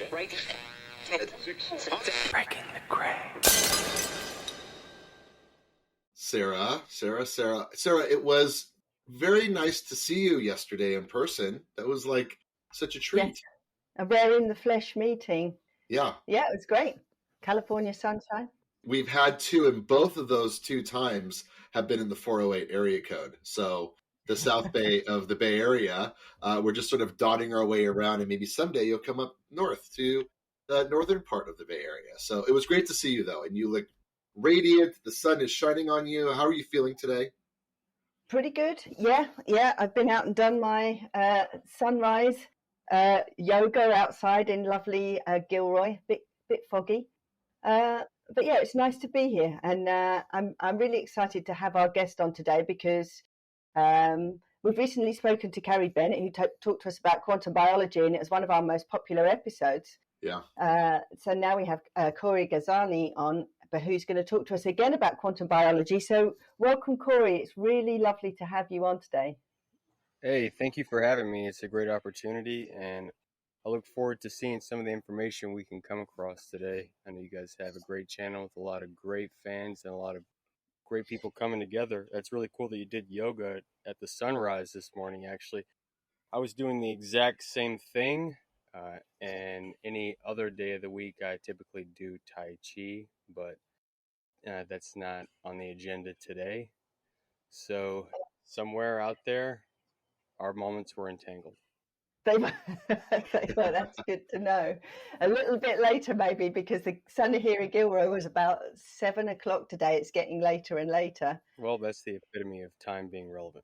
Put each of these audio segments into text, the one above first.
Breaking the gray. Sarah, it was very nice to see you yesterday in person. That was like such a treat. Yes, a rare in the flesh meeting. Yeah, it was great. California sunshine. we've had two, and both of those two times have been in the 408 area code. So the South Bay of the Bay Area, we're just sort of dotting our way around, and maybe someday you'll come up north to the northern part of the Bay Area. So it was great to see you, though, and you look radiant. The sun is shining on you. How are you feeling today? Pretty good. Yeah. I've been out and done my sunrise yoga outside in lovely Gilroy. Bit foggy, but yeah, it's nice to be here, and I'm really excited to have our guest on today because we've recently spoken to Carrie Bennett, who talked to us about quantum biology, and it was one of our most popular episodes. Yeah. So now we have Corey Ghazvini on, but who's going to talk to us again about quantum biology. So welcome, Corey. It's really lovely to have you on today. Hey, thank you for having me. It's a great opportunity, and I look forward to seeing some of the information we can come across today. I know you guys have a great channel with a lot of great fans and a lot of great people coming together. That's really cool that you did yoga at the sunrise this morning, actually. I was doing the exact same thing, and any other day of the week, I typically do Tai Chi, but that's not on the agenda today. So somewhere out there, our moments were entangled. They were, that's good to know. A little bit later, maybe, because the sun here in Gilroy was about 7 o'clock today. It's getting later and later. Well, that's the epitome of time being relevant.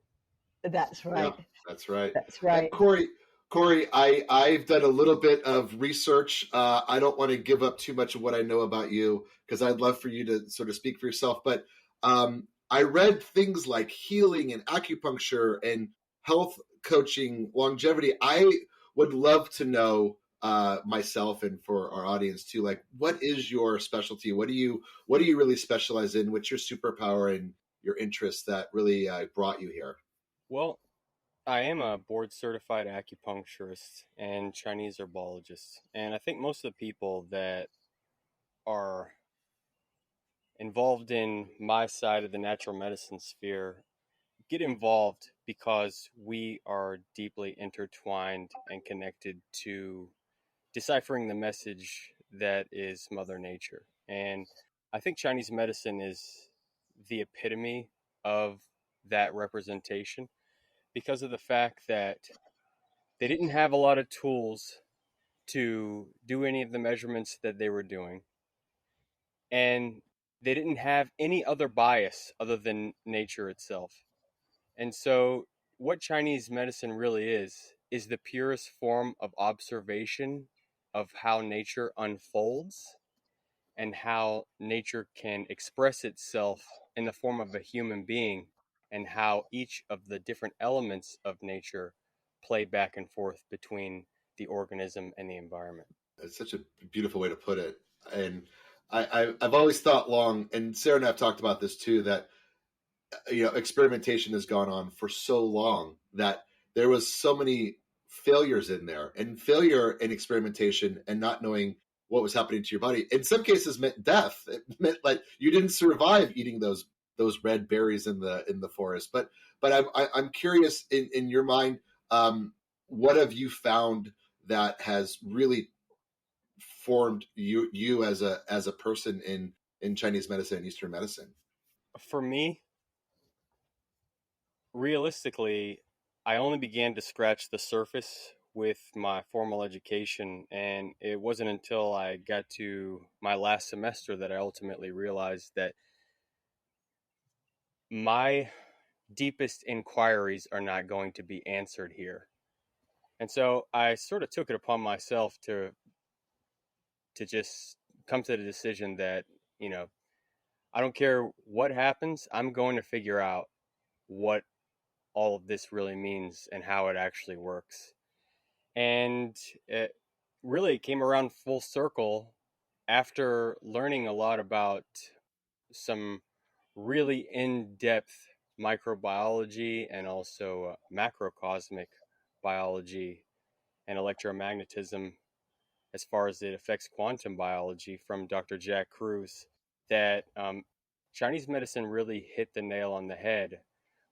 That's right. Yeah, that's right. That's right. Corey, I've done a little bit of research. I don't want to give up too much of what I know about you because I'd love for you to sort of speak for yourself. But I read things like healing and acupuncture and health coaching, longevity. I would love to know myself and for our audience too, like, what is your specialty? What do you really specialize in? What's your superpower and your interests that really brought you here? Well, I am a board certified acupuncturist and Chinese herbologist. And I think most of the people that are involved in my side of the natural medicine sphere get involved because we are deeply intertwined and connected to deciphering the message that is Mother Nature. And I think Chinese medicine is the epitome of that representation, because of the fact that they didn't have a lot of tools to do any of the measurements that they were doing. And they didn't have any other bias other than nature itself. And so what Chinese medicine really is the purest form of observation of how nature unfolds and how nature can express itself in the form of a human being, and how each of the different elements of nature play back and forth between the organism and the environment. It's such a beautiful way to put it. And I've always thought long, and Sarah and I have talked about this too, that experimentation has gone on for so long that there was so many failures in there, and failure in experimentation and not knowing what was happening to your body in some cases meant death. It meant like you didn't survive eating those red berries in the forest. But I'm curious, in your mind, what have you found that has really formed you as a person in Chinese medicine and Eastern medicine? For me, realistically, I only began to scratch the surface with my formal education, and it wasn't until I got to my last semester that I ultimately realized that my deepest inquiries are not going to be answered here. And so I sort of took it upon myself to just come to the decision that, I don't care what happens, I'm going to figure out what all of this really means and how it actually works. And it really came around full circle after learning a lot about some really in-depth microbiology and also macrocosmic biology and electromagnetism as far as it affects quantum biology from Dr. Jack Kruse, that Chinese medicine really hit the nail on the head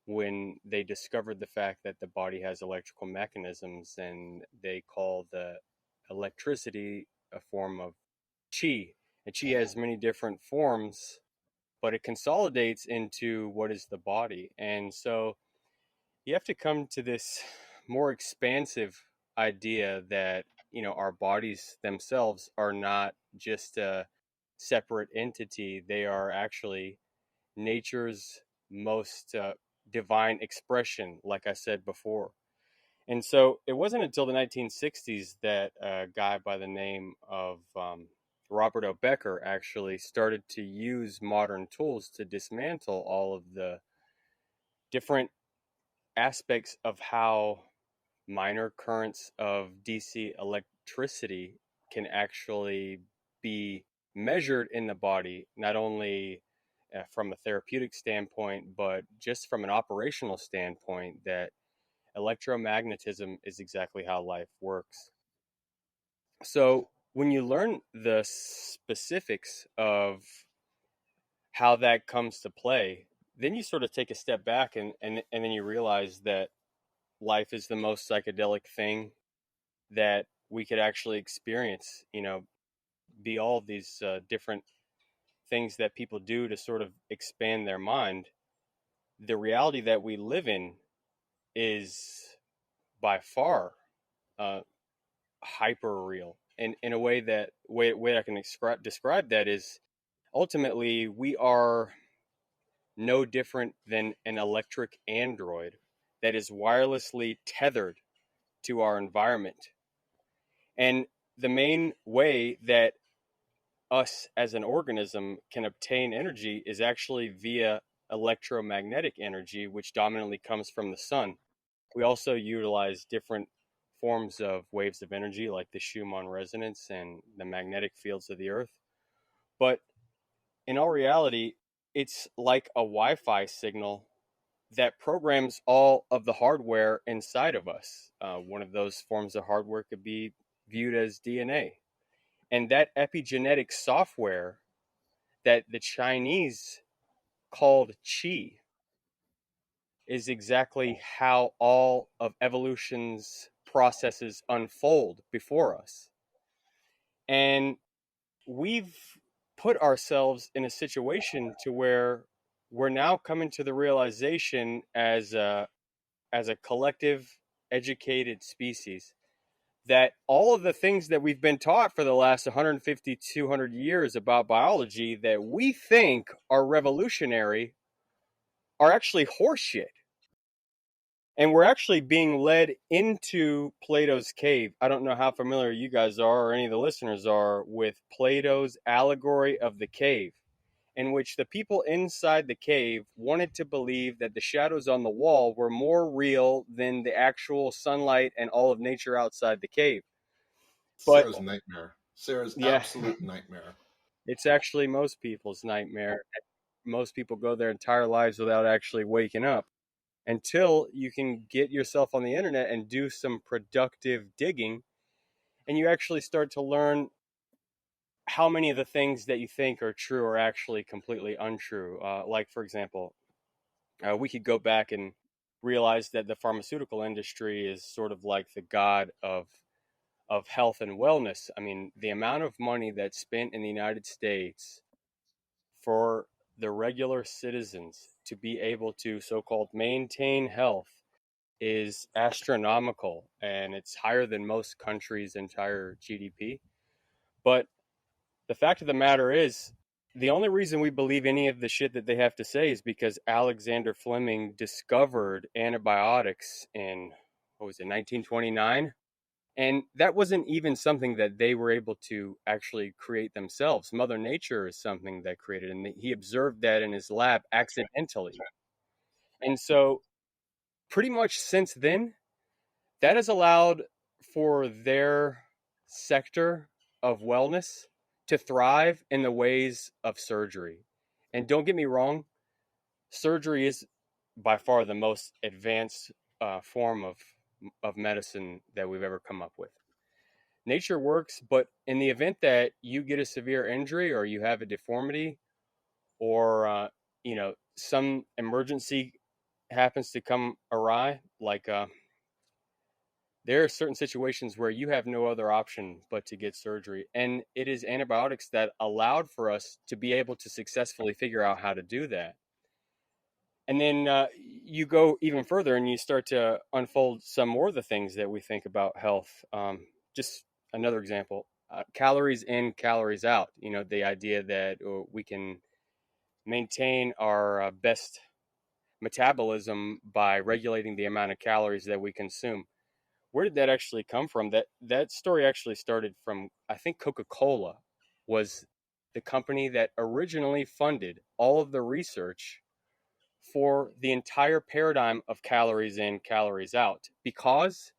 when they discovered the fact that the body has electrical mechanisms, and they call the electricity a form of qi. And qi has many different forms, but it consolidates into what is the body. And so you have to come to this more expansive idea that, you know, our bodies themselves are not just a separate entity. They are actually nature's most divine expression, like I said before. And so it wasn't until the 1960s that a guy by the name of Robert O. Becker actually started to use modern tools to dismantle all of the different aspects of how minor currents of DC electricity can actually be measured in the body, not only from a therapeutic standpoint, but just from an operational standpoint, that electromagnetism is exactly how life works. So when you learn the specifics of how that comes to play, then you sort of take a step back, and then you realize that life is the most psychedelic thing that we could actually experience, you know, be all of these different things that people do to sort of expand their mind. The reality that we live in is by far uh, hyper real. And in a way that way I can describe that is ultimately we are no different than an electric android that is wirelessly tethered to our environment. And the main way that us as an organism can obtain energy is actually via electromagnetic energy, which dominantly comes from the sun. We also utilize different forms of waves of energy like the Schumann resonance and the magnetic fields of the earth. But in all reality, it's like a Wi Fi signal that programs all of the hardware inside of us. One of those forms of hardware could be viewed as DNA. And that epigenetic software that the Chinese called qi is exactly how all of evolution's processes unfold before us. And we've put ourselves in a situation to where we're now coming to the realization as a collective educated species that all of the things that we've been taught for the last 150, 200 years about biology that we think are revolutionary are actually horseshit. And we're actually being led into Plato's cave. I don't know how familiar you guys are or any of the listeners are with Plato's allegory of the cave, in which the people inside the cave wanted to believe that the shadows on the wall were more real than the actual sunlight and all of nature outside the cave. But Sarah's nightmare. Sarah's yeah, absolute nightmare. it's actually most people's nightmare. Most people go their entire lives without actually waking up until you can get yourself on the internet and do some productive digging, and you actually start to learn how many of the things that you think are true are actually completely untrue. Like, for example, we could go back and realize that the pharmaceutical industry is sort of like the god of health and wellness. I mean, the amount of money that's spent in the United States for the regular citizens to be able to so-called maintain health is astronomical, and it's higher than most countries' entire GDP. But the fact of the matter is, the only reason we believe any of the shit that they have to say is because Alexander Fleming discovered antibiotics in, what was it, 1929? And that wasn't even something that they were able to actually create themselves. Mother Nature is something that created, and he observed that in his lab accidentally. And so, pretty much since then, that has allowed for their sector of wellness to thrive in the ways of surgery. And don't get me wrong, surgery is by far the most advanced form of medicine that we've ever come up with. nature works, but in the event that you get a severe injury or you have a deformity or some emergency happens to come awry, like there are certain situations where you have no other option but to get surgery, and it is antibiotics that allowed for us to be able to successfully figure out how to do that. And then you go even further and you start to unfold some more of the things that we think about health. Just another example, calories in, calories out. The idea that we can maintain our best metabolism by regulating the amount of calories that we consume. Where did that actually come from? That story actually started from, I think, Coca-Cola was the company that originally funded all of the research for the entire paradigm of calories in, calories out, because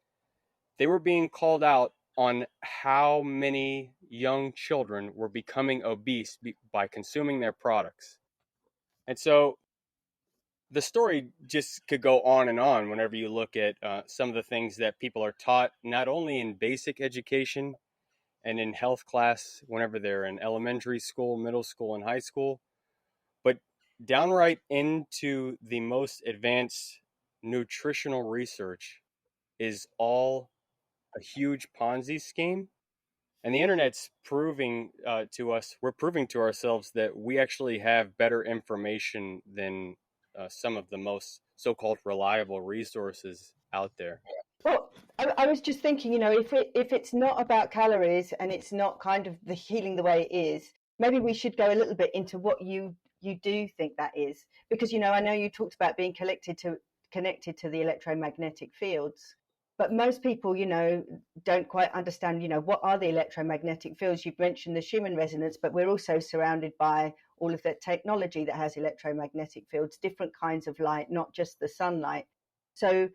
they were being called out on how many young children were becoming obese by consuming their products. And so the story just could go on and on whenever you look at some of the things that people are taught, not only in basic education and in health class, whenever they're in elementary school, middle school, and high school, but downright into the most advanced nutritional research is all a huge Ponzi scheme. And the internet's proving to us, we're proving to ourselves that we actually have better information than some of the most so-called reliable resources out there. Well, I was just thinking, if it's not about calories and it's not kind of the healing the way it is, maybe we should go a little bit into what you do think that is, because I know you talked about being connected to the electromagnetic fields, but most people don't quite understand what are the electromagnetic fields. You've mentioned the Schumann resonance, but we're also surrounded by all of that technology that has electromagnetic fields, different kinds of light, not just the sunlight. So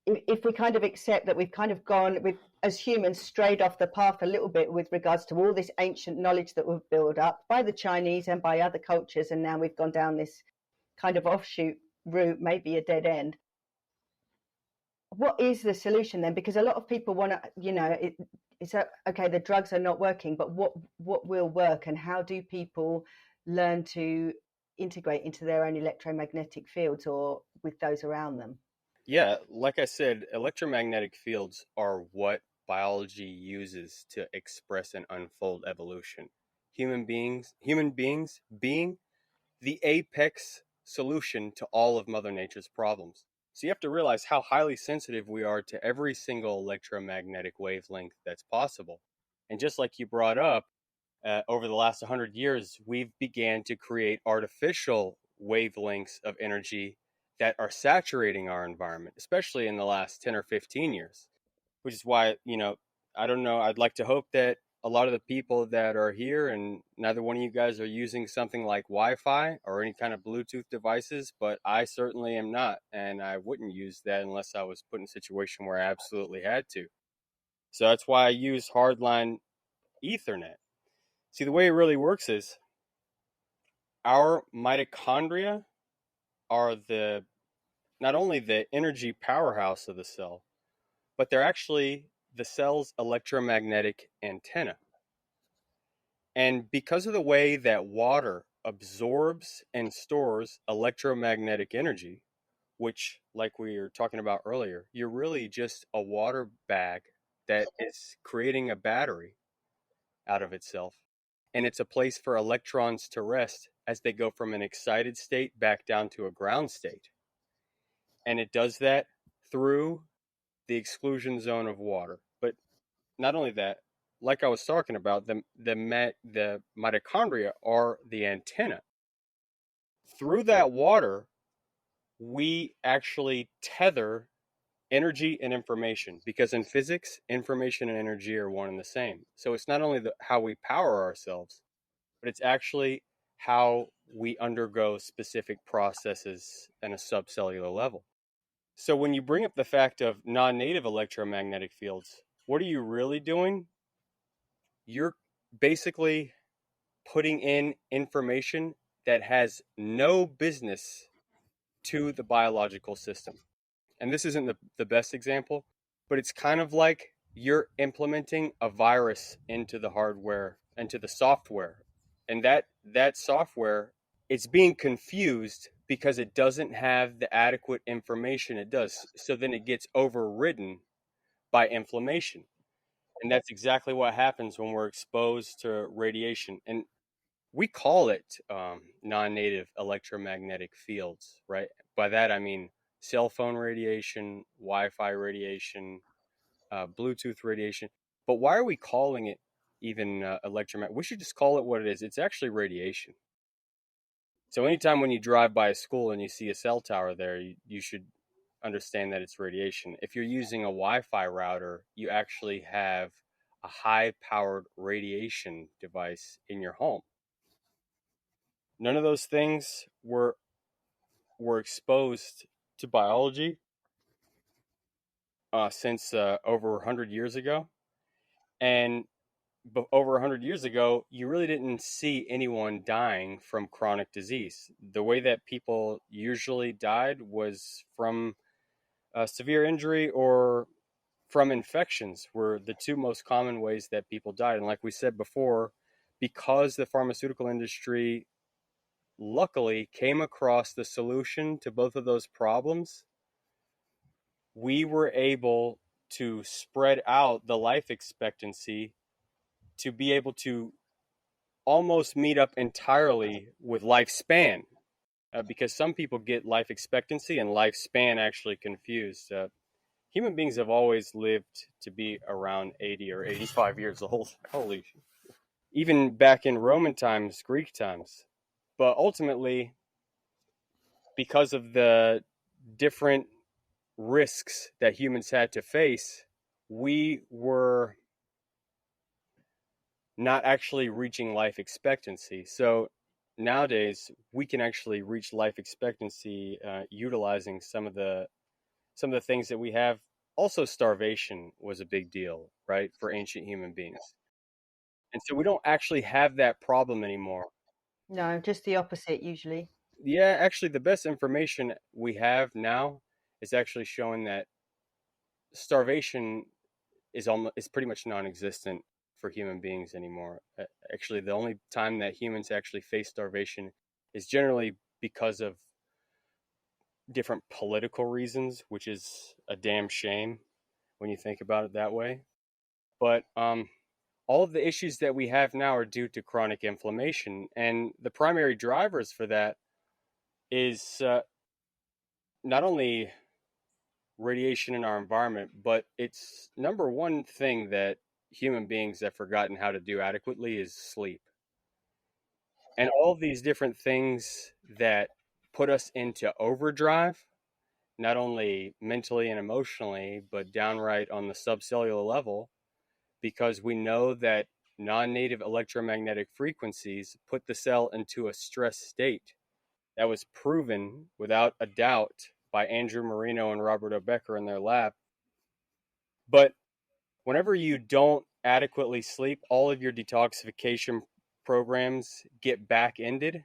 if we kind of accept that we've kind of gone, as humans, strayed off the path a little bit with regards to all this ancient knowledge that we've built up by the Chinese and by other cultures, and now we've gone down this kind of offshoot route, maybe a dead end. What is the solution then? Because a lot of people want to, it's okay, the drugs are not working, but what will work, and how do people learn to integrate into their own electromagnetic fields or with those around them? Yeah, like I said, electromagnetic fields are what biology uses to express and unfold evolution. Human beings being the apex solution to all of Mother Nature's problems. So you have to realize how highly sensitive we are to every single electromagnetic wavelength that's possible. And just like you brought up, over the last 100 years, we've began to create artificial wavelengths of energy that are saturating our environment, especially in the last 10 or 15 years, which is why, I don't know, I'd like to hope that a lot of the people that are here, and neither one of you guys are using something like Wi-Fi or any kind of Bluetooth devices, but I certainly am not, and I wouldn't use that unless I was put in a situation where I absolutely had to. So that's why I use hardline Ethernet. See, the way it really works is our mitochondria are not only the energy powerhouse of the cell, but they're actually the cell's electromagnetic antenna. And because of the way that water absorbs and stores electromagnetic energy, which, like we were talking about earlier, you're really just a water bag that is creating a battery out of itself. And it's a place for electrons to rest as they go from an excited state back down to a ground state. And it does that through the exclusion zone of water. But not only that, like I was talking about, the mitochondria are the antenna. Through that water, we actually tether energy and information, because in physics, information and energy are one and the same. So it's not only how we power ourselves, but it's actually how we undergo specific processes at a subcellular level. So when you bring up the fact of non-native electromagnetic fields, what are you really doing? You're basically putting in information that has no business to the biological system. And this isn't the best example, but it's kind of like you're implementing a virus into the hardware, into the software. And that software, it's being confused because it doesn't have the adequate information it does. So then it gets overridden by inflammation. And that's exactly what happens when we're exposed to radiation. And we call it non-native electromagnetic fields, right? By that I mean cell phone radiation, Wi-Fi radiation, Bluetooth radiation. But why are we calling it even electromagnetic? We should just call it what it is. It's actually radiation. So anytime when you drive by a school and you see a cell tower there, you should understand that it's radiation. If you're using a Wi-Fi router, you actually have a high-powered radiation device in your home. None of those things were exposed to biology since over 100 years ago. And over 100 years ago, you really didn't see anyone dying from chronic disease. The way that people usually died was from severe injury or from infections, were the two most common ways that people died. And like we said before, because the pharmaceutical industry luckily came across the solution to both of those problems, we were able to spread out the life expectancy to be able to almost meet up entirely with lifespan, because some people get life expectancy and lifespan actually confused. Human beings have always lived to be around 80 or 85 years old. Holy, even back in Roman times, Greek times. But ultimately, because of the different risks that humans had to face, we were not actually reaching life expectancy. So nowadays, we can actually reach life expectancy utilizing some of the things that we have. Also, starvation was a big deal, right, for ancient human beings. And so we don't actually have that problem anymore. No, just the opposite usually. Yeah, actually, the best information we have now is actually showing that starvation is pretty much non-existent for human beings anymore. Actually, the only time that humans actually face starvation is generally because of different political reasons, which is a damn shame when you think about it that way. But all of the issues that we have now are due to chronic inflammation, and the primary drivers for that is not only radiation in our environment, but it's number one thing that human beings have forgotten how to do adequately is sleep. And all of these different things that put us into overdrive, not only mentally and emotionally, but downright on the subcellular level, because we know that non-native electromagnetic frequencies put the cell into a stress state. That was proven without a doubt by Andrew Marino and Roberto Becker in their lab. But whenever you don't adequately sleep, all of your detoxification programs get back ended,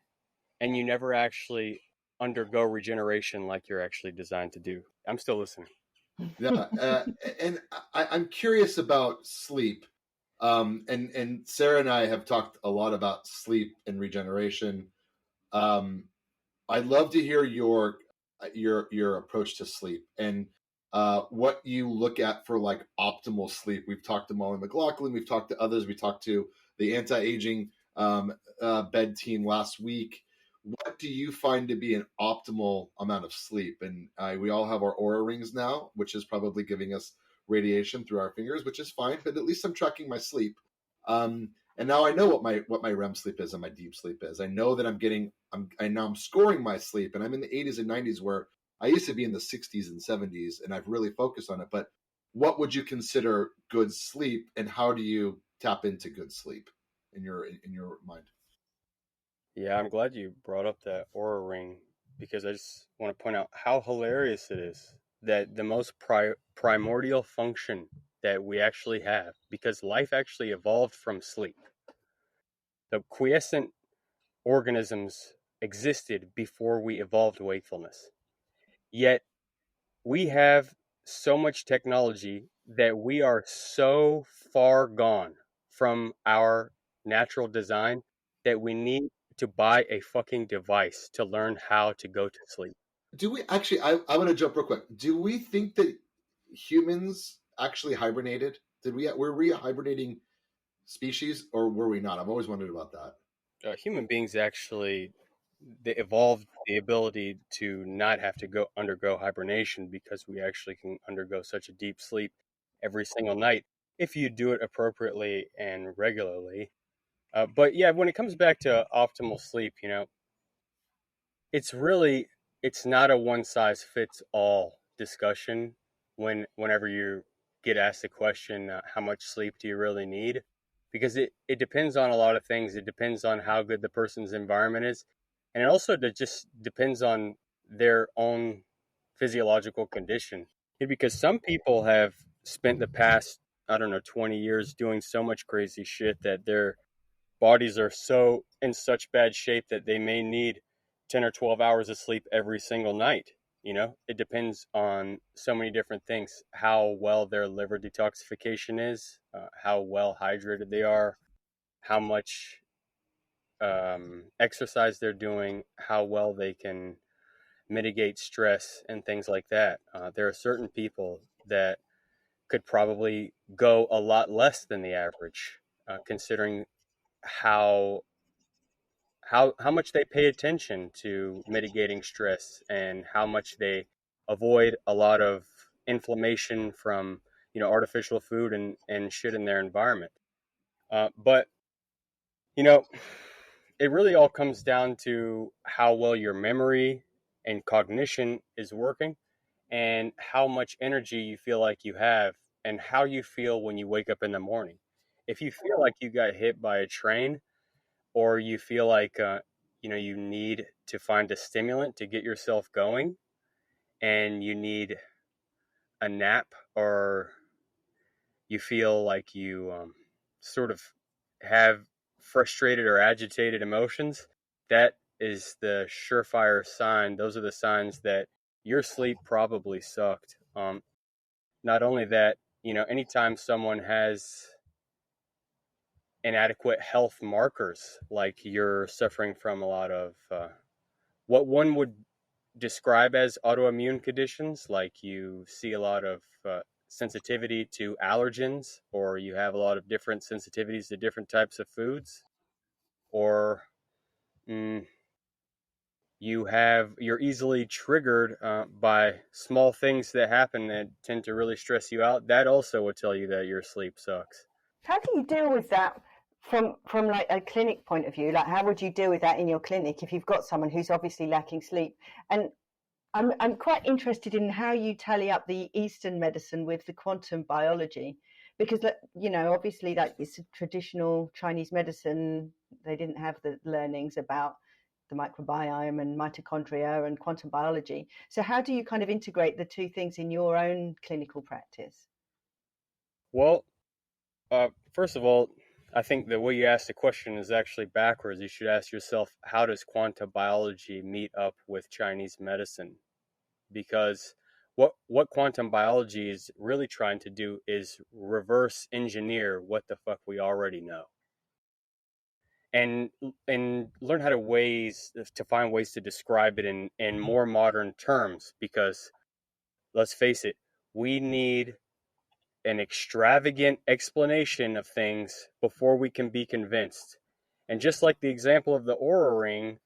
and you never actually undergo regeneration like you're actually designed to do. I'm still listening. Yeah, and I'm curious about sleep. And Sarah and I have talked a lot about sleep and regeneration. I'd love to hear your approach to sleep and what you look at for like optimal sleep. We've talked to Molly McLaughlin. We've talked to others. We talked to the anti-aging bed team last week. What do you find to be an optimal amount of sleep? And we all have our Aura rings now, which is probably giving us radiation through our fingers, which is fine. But at least I'm tracking my sleep. And now I know what my REM sleep is and my deep sleep is. I know that I'm scoring my sleep, and I'm in the 80s and 90s where I used to be in the 60s and 70s, and I've really focused on it. But what would you consider good sleep, and how do you tap into good sleep in your mind? Yeah, I'm glad you brought up that Aura ring, because I just want to point out how hilarious it is that the most primordial function that we actually have, because life actually evolved from sleep. The quiescent organisms existed before we evolved wakefulness. Yet we have so much technology that we are so far gone from our natural design that we need to buy a fucking device to learn how to go to sleep. Do we actually? I want to jump real quick. Do we think that humans actually hibernated? Were we a hibernating species, or were we not? I've always wondered about that. Human beings actually, they evolved the ability to not have to go undergo hibernation because we actually can undergo such a deep sleep every single night if you do it appropriately and regularly. But yeah, when it comes back to optimal sleep, it's really, it's not a one size fits all discussion whenever you get asked the question, how much sleep do you really need, because it depends on a lot of things. It depends on how good the person's environment is, and it also just depends on their own physiological condition. Because some people have spent the past, I don't know, 20 years doing so much crazy shit that they're bodies are so in such bad shape that they may need 10 or 12 hours of sleep every single night. It depends on so many different things: how well their liver detoxification is, how well hydrated they are, how much exercise they're doing, how well they can mitigate stress and things like that. There are certain people that could probably go a lot less than the average, considering how how much they pay attention to mitigating stress and how much they avoid a lot of inflammation from artificial food and shit in their environment. But you know it really all comes down to how well your memory and cognition is working, and how much energy you feel like you have, and how you feel when you wake up in the morning. If you feel like you got hit by a train, or you feel like you need to find a stimulant to get yourself going, and you need a nap, or you feel like you sort of have frustrated or agitated emotions, that is the surefire sign. Those are the signs that your sleep probably sucked. Not only that, anytime someone has inadequate health markers, like you're suffering from a lot of what one would describe as autoimmune conditions, like you see a lot of sensitivity to allergens, or you have a lot of different sensitivities to different types of foods, or mm, you're easily triggered by small things that happen that tend to really stress you out. That also will tell you that your sleep sucks. How do you deal with that from like a clinic point of view? Like, how would you deal with that in your clinic if you've got someone who's obviously lacking sleep? And I'm quite interested in how you tally up the Eastern medicine with the quantum biology, because obviously that is traditional Chinese medicine. They didn't have the learnings about the microbiome and mitochondria and quantum biology. So how do you kind of integrate the two things in your own clinical practice? Well, first of all, I think the way you ask the question is actually backwards. You should ask yourself, how does quantum biology meet up with Chinese medicine? Because what quantum biology is really trying to do is reverse engineer what the fuck we already know, and learn how to find ways to describe it in more modern terms. Because let's face it, we need an extravagant explanation of things before we can be convinced. And just like the example of the Aura Ring,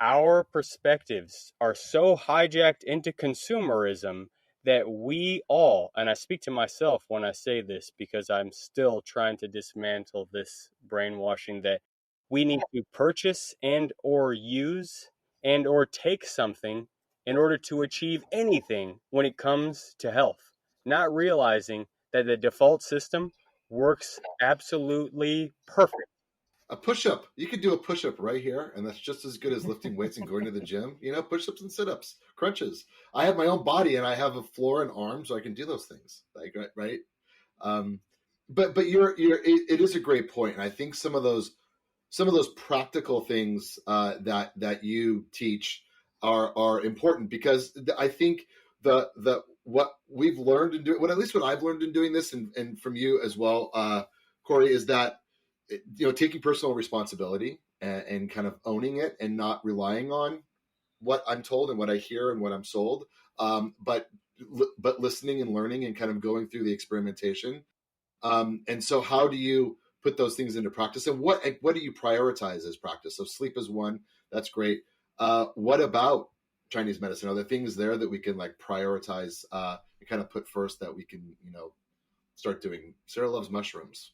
our perspectives are so hijacked into consumerism that we all, and I speak to myself when I say this because I'm still trying to dismantle this brainwashing that we need to purchase and or use and or take something in order to achieve anything when it comes to health, not realizing that the default system works absolutely perfect. A push-up. You could do a push-up right here, and that's just as good as lifting weights and going to the gym. Push-ups and sit-ups, crunches. I have my own body, and I have a floor and arms, so I can do those things. Like, right? But it is a great point, and I think some of those practical things that you teach are important, because I think the what we've learned in doing, at least what I've learned in doing this, and from you as well, Corey, is that taking personal responsibility and kind of owning it and not relying on what I'm told and what I hear and what I'm sold, but listening and learning and kind of going through the experimentation. And so, how do you put those things into practice, and what do you prioritize as practice? So, sleep is one. That's great. What about Chinese medicine? Are there things there that we can like prioritize and kind of put first that we can start doing? Sarah loves mushrooms.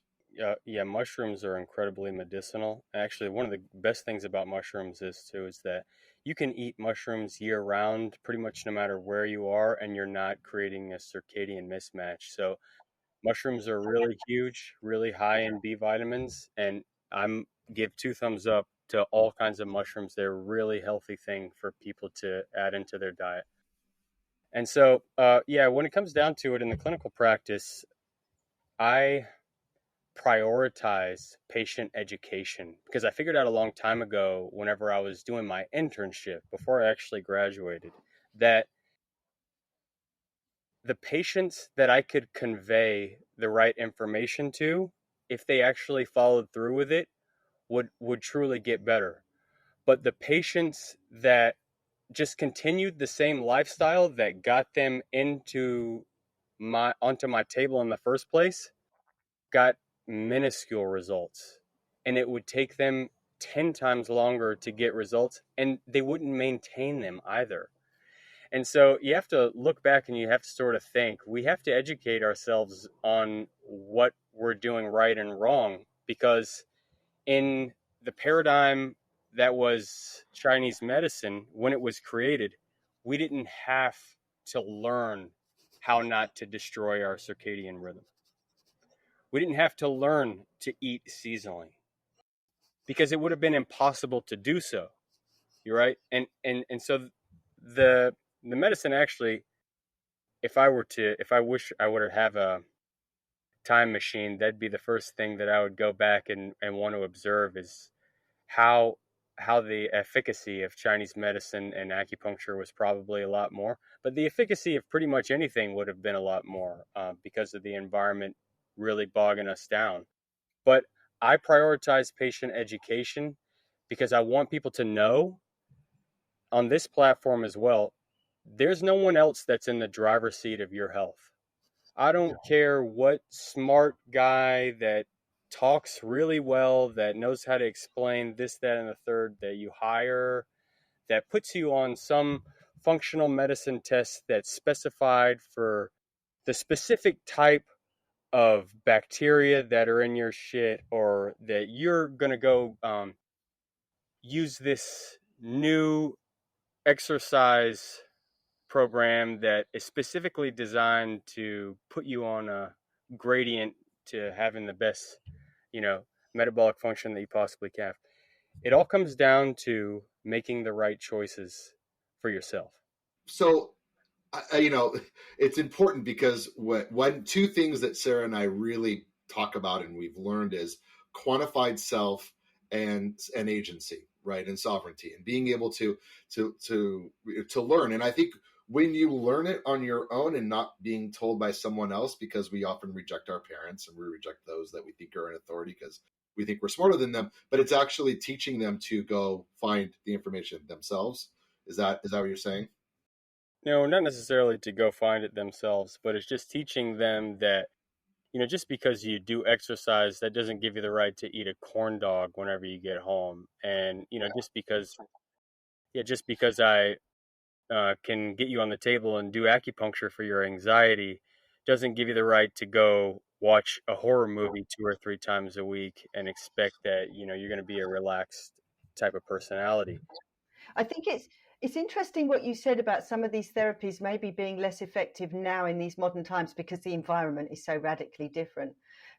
Yeah, mushrooms are incredibly medicinal. Actually, one of the best things about mushrooms is that you can eat mushrooms year round, pretty much no matter where you are, and you're not creating a circadian mismatch. So mushrooms are really huge, really high in B vitamins, and I'm give 2 thumbs up to all kinds of mushrooms. They're a really healthy thing for people to add into their diet. And so, yeah, when it comes down to it in the clinical practice, I prioritize patient education because I figured out a long time ago, whenever I was doing my internship before I actually graduated, that the patients that I could convey the right information to, if they actually followed through with it, would truly get better. But the patients that just continued the same lifestyle that got them onto my table in the first place got minuscule results, and it would take them 10 times longer to get results, and they wouldn't maintain them either. And so you have to look back and you have to sort of think, we have to educate ourselves on what we're doing right and wrong, because in the paradigm that was Chinese medicine, when it was created, we didn't have to learn how not to destroy our circadian rhythm. We didn't have to learn to eat seasonally because it would have been impossible to do so. You're right. And so the medicine actually, if I wish I would have a time machine, that'd be the first thing that I would go back and want to observe is how the efficacy of Chinese medicine and acupuncture was probably a lot more, but the efficacy of pretty much anything would have been a lot more because of the environment really bogging us down. But I prioritize patient education because I want people to know on this platform as well, there's no one else that's in the driver's seat of your health. I don't care what smart guy that talks really well, that knows how to explain this, that, and the third that you hire, that puts you on some functional medicine test that's specified for the specific type of bacteria that are in your shit, or that you're going to go use this new exercise program that is specifically designed to put you on a gradient to having the best, metabolic function that you possibly can. It all comes down to making the right choices for yourself. So it's important because two things that Sarah and I really talk about and we've learned is quantified self and agency, right, and sovereignty, and being able to learn. And I think when you learn it on your own and not being told by someone else, because we often reject our parents and we reject those that we think are in authority because we think we're smarter than them, but it's actually teaching them to go find the information themselves. Is that what you're saying? No, not necessarily to go find it themselves, but it's just teaching them that, just because you do exercise, that doesn't give you the right to eat a corn dog whenever you get home. And, just because I can get you on the table and do acupuncture for your anxiety doesn't give you the right to go watch a horror movie 2 or 3 times a week and expect that, you're going to be a relaxed type of personality. I think it's interesting what you said about some of these therapies maybe being less effective now in these modern times because the environment is so radically different.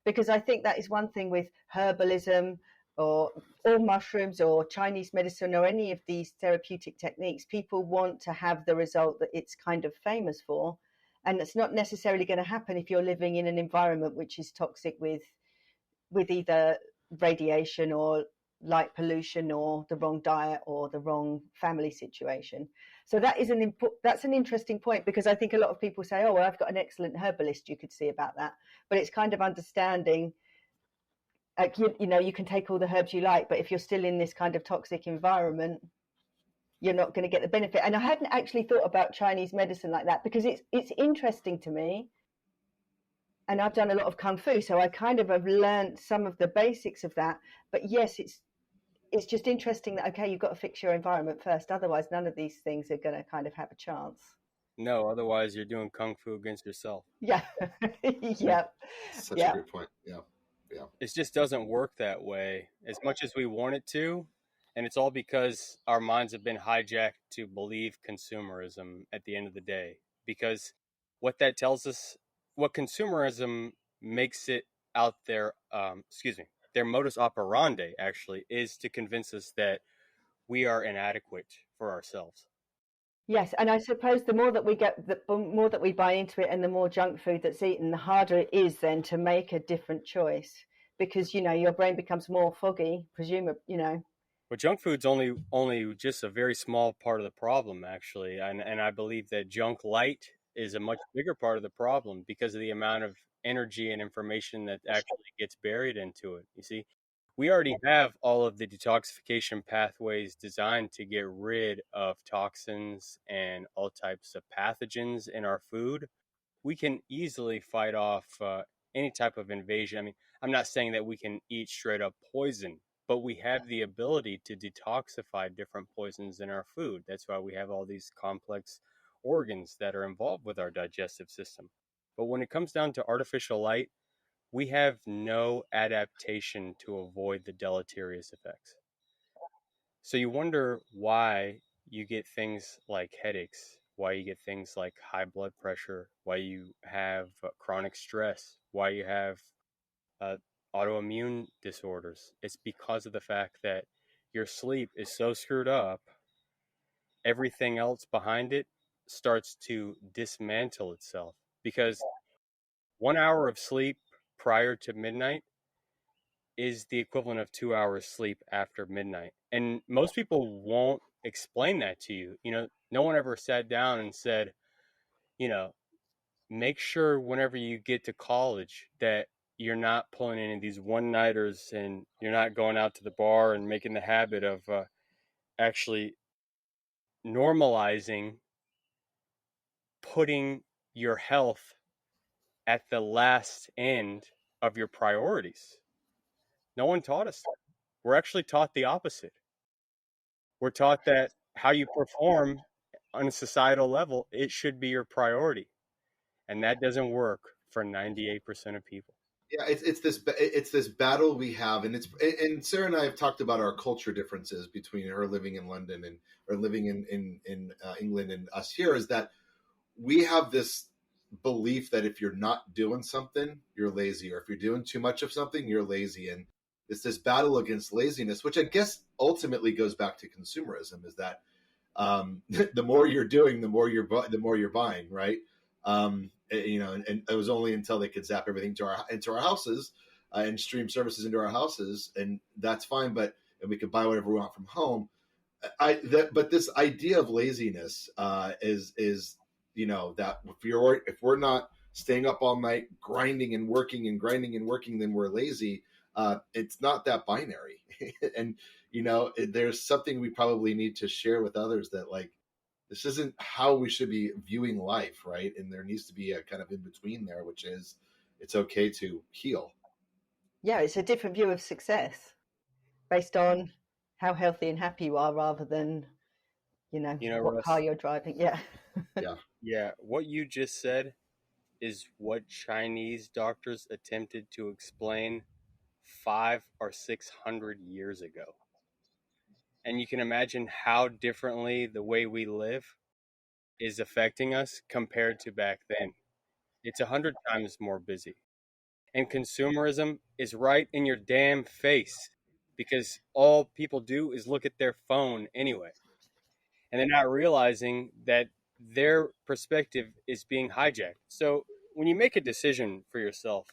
Because I think that is one thing with herbalism or mushrooms or Chinese medicine or any of these therapeutic techniques. People want to have the result that it's kind of famous for. And it's not necessarily going to happen if you're living in an environment which is toxic with either radiation or light pollution or the wrong diet or the wrong family situation. So that is that's an interesting point, because I think a lot of people say, oh, well, I've got an excellent herbalist you could see about that. But it's kind of understanding, like, you know, you can take all the herbs you like, but if you're still in this kind of toxic environment, you're not going to get the benefit. And I hadn't actually thought about Chinese medicine like that, because it's interesting to me. And I've done a lot of Kung Fu, so I kind of have learned some of the basics of that. But yes, it's just interesting that, okay, you've got to fix your environment first. Otherwise, none of these things are going to kind of have a chance. No, otherwise you're doing Kung Fu against yourself. Yeah. Yeah. Such a great point. Yeah. Yeah. It just doesn't work that way as much as we want it to. And it's all because our minds have been hijacked to believe consumerism at the end of the day. Because what that tells us, what consumerism makes it out there, their modus operandi actually is to convince us that we are inadequate for ourselves. Yes, and I suppose the more that we get, the more that we buy into it, and the more junk food that's eaten, the harder it is then to make a different choice, because, you know, your brain becomes more foggy, presumably, you know. But junk food's only just a very small part of the problem, actually, and I believe that junk light is a much bigger part of the problem because of the amount of energy and information that actually gets buried into it. You see, we already have all of the detoxification pathways designed to get rid of toxins and all types of pathogens in our food. We can easily fight off any type of invasion. I mean, I'm not saying that we can eat straight up poison, but we have the ability to detoxify different poisons in our food. That's why we have all these complex organs that are involved with our digestive system. But when it comes down to artificial light, we have no adaptation to avoid the deleterious effects. So you wonder why you get things like headaches, why you get things like high blood pressure, why you have chronic stress, why you have uh, autoimmune disorders. It's because of the fact that your sleep is so screwed up, everything else behind it starts to dismantle itself. Because 1 hour of sleep prior to midnight is the equivalent of 2 hours sleep after midnight. And most people won't explain that to you. You know, no one ever sat down and said, you know, make sure whenever you get to college that you're not pulling any of these one-nighters and you're not going out to the bar and making the habit of actually normalizing putting your health at the last end of your priorities. No one taught us that. We're actually taught the opposite. We're taught that how you perform on a societal level, it should be your priority. And that doesn't work for 98% of people. Yeah, it's this battle we have, and Sarah and I have talked about our culture differences between her living in London and or living in England and us here, is that we have this belief that if you're not doing something, you're lazy, or if you're doing too much of something, you're lazy, and it's this battle against laziness, which I guess ultimately goes back to consumerism. Is that the more you're doing, the more you're buying, right? You know, and it was only until they could zap everything into our houses and stream services into our houses, and that's fine. But and we could buy whatever we want from home. But this idea of laziness is you know, that if we're not staying up all night grinding and working and grinding and working, then we're lazy. It's not that binary. And you know, there's something we probably need to share with others, that like, this isn't how we should be viewing life, right? And there needs to be a kind of in between there, which is it's okay to heal. Yeah, it's a different view of success based on how healthy and happy you are, rather than, you know what Russ, car you're driving. Yeah. Yeah, what you just said is what Chinese doctors attempted to explain 500 or 600 years ago. And you can imagine how differently the way we live is affecting us compared to back then. It's 100 times more busy. And consumerism is right in your damn face because all people do is look at their phone anyway. And they're not realizing that their perspective is being hijacked. So when you make a decision for yourself,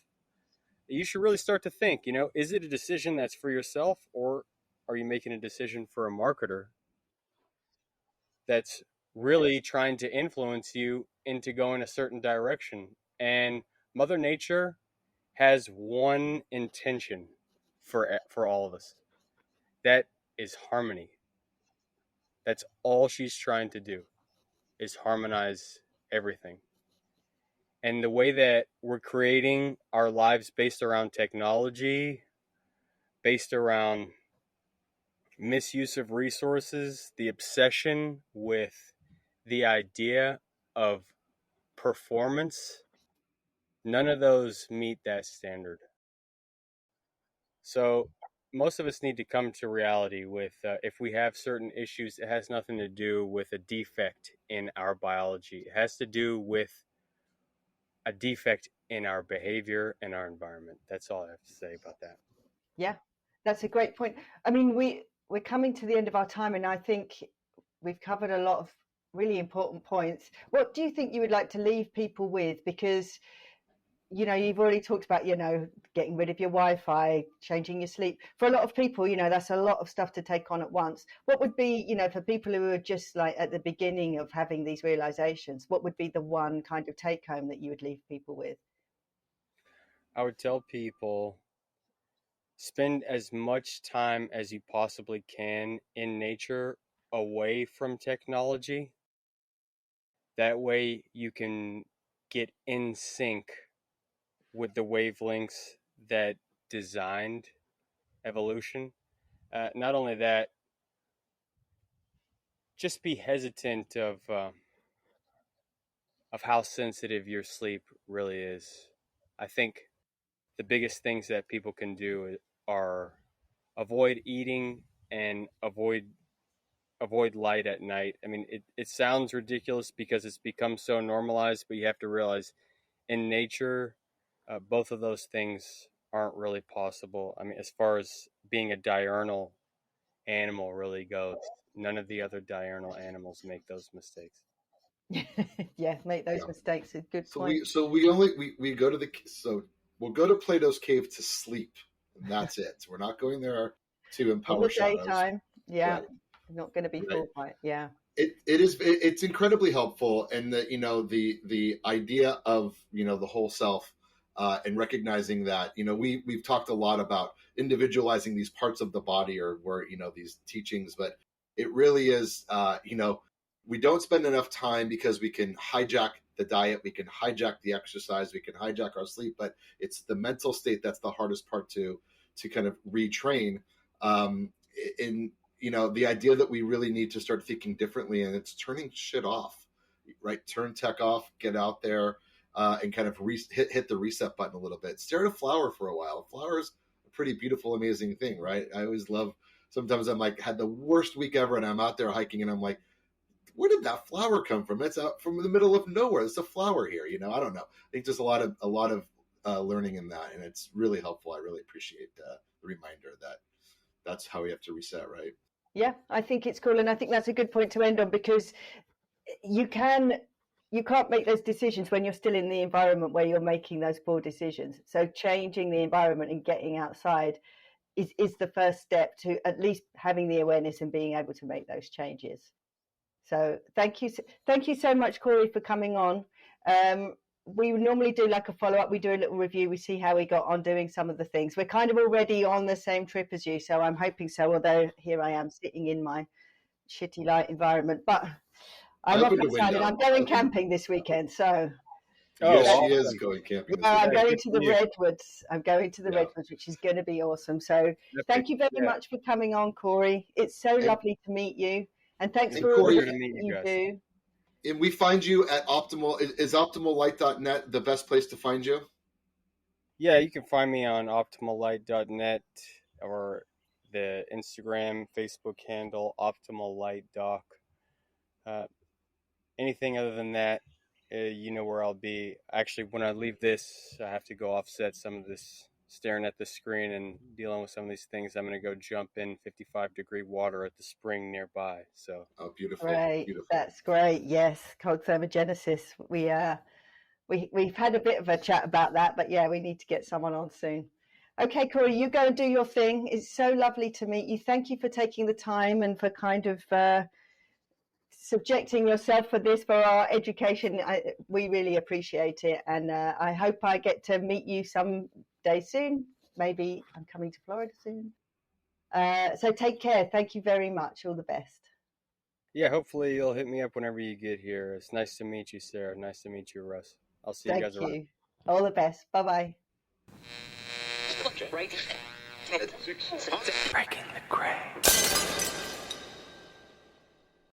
you should really start to think, you know, is it a decision that's for yourself, or are you making a decision for a marketer that's really trying to influence you into going a certain direction? And Mother Nature has one intention for all of us. That is harmony. That's all she's trying to do, is harmonize everything. And the way that we're creating our lives based around technology, based around misuse of resources, the obsession with the idea of performance, none of those meet that standard. So most of us need to come to reality with if we have certain issues, it has nothing to do with a defect in our biology. It has to do with a defect in our behavior and our environment. That's all I have to say about that. Yeah, that's a great point. I mean, we're coming to the end of our time, and I think we've covered a lot of really important points. What do you think you would like to leave people with? Because, you know, you've already talked about, you know, getting rid of your Wi-Fi, changing your sleep. For a lot of people, you know, that's a lot of stuff to take on at once. What would be, you know, for people who are just like at the beginning of having these realizations, what would be the one kind of take home that you would leave people with? I would tell people, spend as much time as you possibly can in nature away from technology. That way you can get in sync with the wavelengths that designed evolution. Not only that, just be hesitant of how sensitive your sleep really is. I think the biggest things that people can do are avoid eating and avoid light at night. I mean, it sounds ridiculous because it's become so normalized, but you have to realize in nature, both of those things aren't really possible. I mean, as far as being a diurnal animal really goes, none of the other diurnal animals make those mistakes. Yeah, make those Yeah. mistakes. A good So point. we go to we'll go to Plato's cave to sleep, and that's it. We're not going there to In empower the shadows. daytime, yeah, Right. not going to be Right. fooled by it. Yeah. It's incredibly helpful, and the idea of the whole self, and recognizing that we've talked a lot about individualizing these parts of the body, or where these teachings, but it really is we don't spend enough time because we can hijack the diet, we can hijack the exercise, we can hijack our sleep, but it's the mental state that's the hardest part to kind of retrain. In the idea that we really need to start thinking differently, and it's turning shit off, right? Turn tech off, get out there, and kind of hit the reset button a little bit. Stare at a flower for a while. Flower's a pretty beautiful, amazing thing, right? I always love, sometimes I'm like, had the worst week ever, and I'm out there hiking, and I'm like, where did that flower come from? It's out from the middle of nowhere. There's a flower here. I don't know. I think there's a lot of learning in that, and it's really helpful. I really appreciate the reminder that that's how we have to reset, right? Yeah, I think it's cool, and I think that's a good point to end on, because you can't make those decisions when you're still in the environment where you're making those poor decisions. So changing the environment and getting outside is the first step to at least having the awareness and being able to make those changes. So thank you so much, Corey, for coming on. We normally do like a follow-up. We do a little review. We see how we got on doing some of the things. We're kind of already on the same trip as you, so I'm hoping so, although here I am sitting in my shitty light environment. But I'm up outside and I'm going camping this weekend. So yes, she is going camping this weekend. I'm going to the Redwoods. I'm going to the Redwoods, which is going to be awesome. So thank you very much for coming on, Corey. It's so lovely to meet you. And thanks for all the work that you do. And we find you at Optimal. Is optimallight.net the best place to find you? Yeah, you can find me on optimallight.net or the Instagram, Facebook handle, optimallightdoc. Anything other than that, you know where I'll be. Actually, when I leave this, I have to go offset some of this staring at the screen and dealing with some of these things. I'm going to go jump in 55-degree water at the spring nearby. So, beautiful. Great. Beautiful. That's great. Yes, cold thermogenesis. We've had a bit of a chat about that, but yeah, we need to get someone on soon. Okay, Corey, you go and do your thing. It's so lovely to meet you. Thank you for taking the time and for kind of subjecting yourself for this, for our education. We really appreciate it. And I hope I get to meet you someday soon. Maybe I'm coming to Florida soon. So take care. Thank you very much. All the best. Yeah, hopefully you'll hit me up whenever you get here. It's nice to meet you, Sarah. Nice to meet you, Russ. I'll see you guys around. Thank you. All the best. Bye-bye. Breaking the gray.